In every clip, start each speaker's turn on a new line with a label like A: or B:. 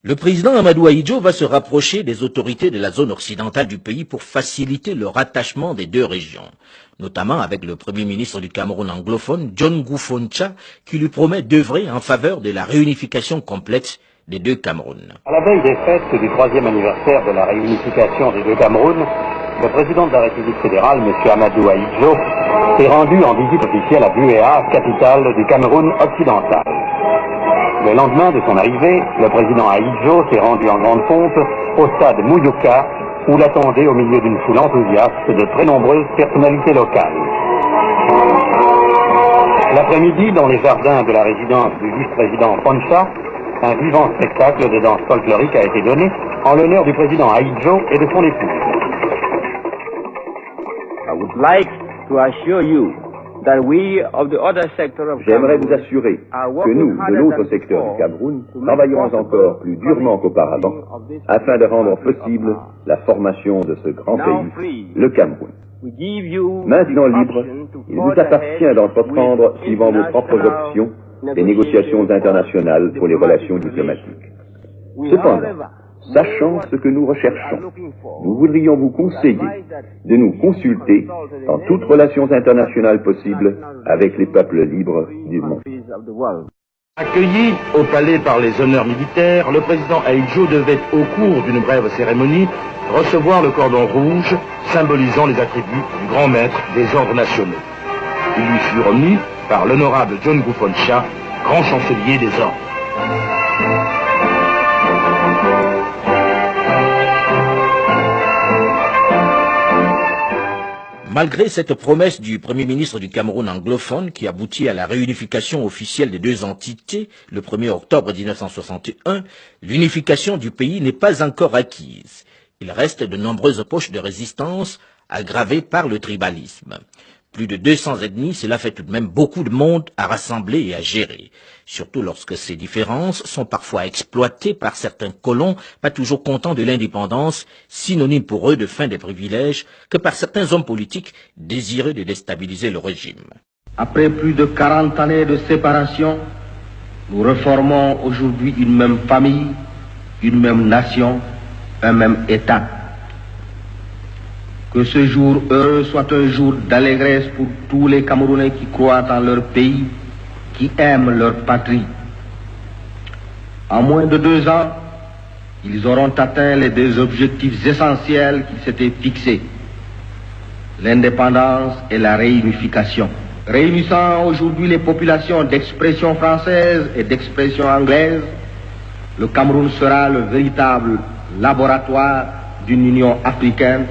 A: Le président Amadou Ahidjo va se rapprocher des autorités de la zone occidentale du pays pour faciliter le rattachement des deux régions, notamment avec le premier ministre du Cameroun anglophone, John Goufoncha, qui lui promet d'œuvrer en faveur de la réunification complète des deux Camerouns.
B: À la veille des fêtes du 3e anniversaire de la réunification des deux Camerouns, le président de la République fédérale, M. Amadou Ahidjo, s'est rendu en visite officielle à Buéa, capitale du Cameroun occidental. Le lendemain de son arrivée, le président Ahidjo s'est rendu en grande pompe au stade Mouyouka, où l'attendait au milieu d'une foule enthousiaste de très nombreuses personnalités locales. L'après-midi, dans les jardins de la résidence du vice-président Poncha, un vivant spectacle de danse folklorique a été donné en l'honneur du président Ahidjo et de son épouse.
C: J'aimerais vous assurer que nous, de l'autre secteur du Cameroun, travaillerons encore plus durement qu'auparavant afin de rendre possible la formation de ce grand pays, le Cameroun. Maintenant libre, il vous appartient d'entreprendre, suivant vos propres options, des négociations internationales pour les relations diplomatiques. Cependant, sachant ce que nous recherchons, nous voudrions vous conseiller de nous consulter dans toutes relations internationales possibles avec les peuples libres du monde.
D: Accueilli au palais par les honneurs militaires, le président Ahidjo devait, au cours d'une brève cérémonie, recevoir le cordon rouge symbolisant les attributs du grand maître des ordres nationaux. Il lui fut remis par l'honorable John Goufoncha, grand chancelier des ordres.
A: Malgré cette promesse du Premier ministre du Cameroun anglophone qui aboutit à la réunification officielle des deux entités le 1er octobre 1961, l'unification du pays n'est pas encore acquise. Il reste de nombreuses poches de résistance aggravées par le tribalisme. Plus de 200 ethnies, cela fait tout de même beaucoup de monde à rassembler et à gérer, surtout lorsque ces différences sont parfois exploitées par certains colons, pas toujours contents de l'indépendance, synonyme pour eux de fin des privilèges, que par certains hommes politiques désireux de déstabiliser le régime.
E: Après plus de 40 années de séparation, nous reformons aujourd'hui une même famille, une même nation, un même État. Que ce jour heureux soit un jour d'allégresse pour tous les Camerounais qui croient en leur pays, qui aiment leur patrie. En moins de 2 ans, ils auront atteint les 2 objectifs essentiels qu'ils s'étaient fixés, l'indépendance et la réunification. Réunissant aujourd'hui les populations d'expression française et d'expression anglaise, le Cameroun sera le véritable laboratoire d'une union africaine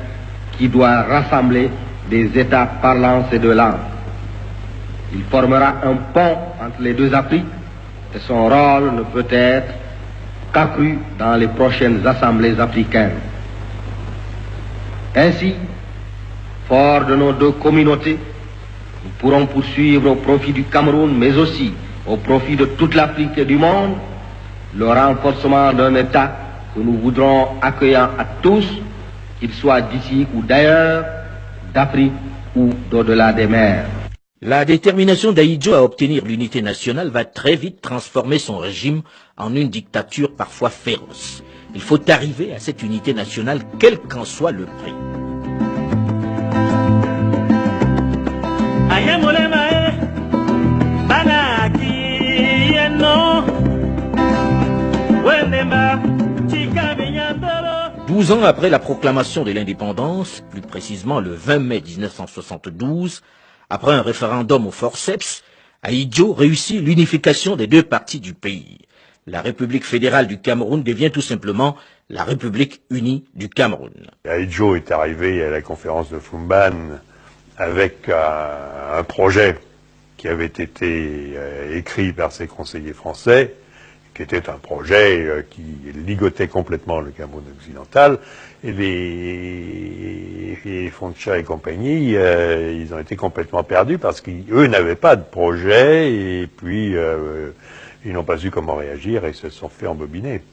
E: qui doit rassembler des États parlants ces 2 langues. Il formera un pont entre les 2 Afriques et son rôle ne peut être qu'accru dans les prochaines assemblées africaines. Ainsi, forts de nos 2 communautés, nous pourrons poursuivre au profit du Cameroun, mais aussi au profit de toute l'Afrique et du monde, le renforcement d'un État que nous voudrons accueillant à tous, qu'il soit d'ici ou d'ailleurs, d'Afrique ou d'au-delà des mers.
A: La détermination d'Ahidjo à obtenir l'unité nationale va très vite transformer son régime en une dictature parfois féroce. Il faut arriver à cette unité nationale, quel qu'en soit le prix. Douze ans après la proclamation de l'indépendance, plus précisément le 20 mai 1972, après un référendum au forceps, Ahidjo réussit l'unification des 2 parties du pays. La République fédérale du Cameroun devient tout simplement la République unie du Cameroun.
F: Ahidjo est arrivé à la conférence de Fumban avec un projet qui avait été écrit par ses conseillers français, qui était un projet qui ligotait complètement le Cameroun occidental, et les Foncha et compagnie, ils ont été complètement perdus parce qu'eux n'avaient pas de projet, et puis ils n'ont pas su comment réagir et se sont fait embobiner.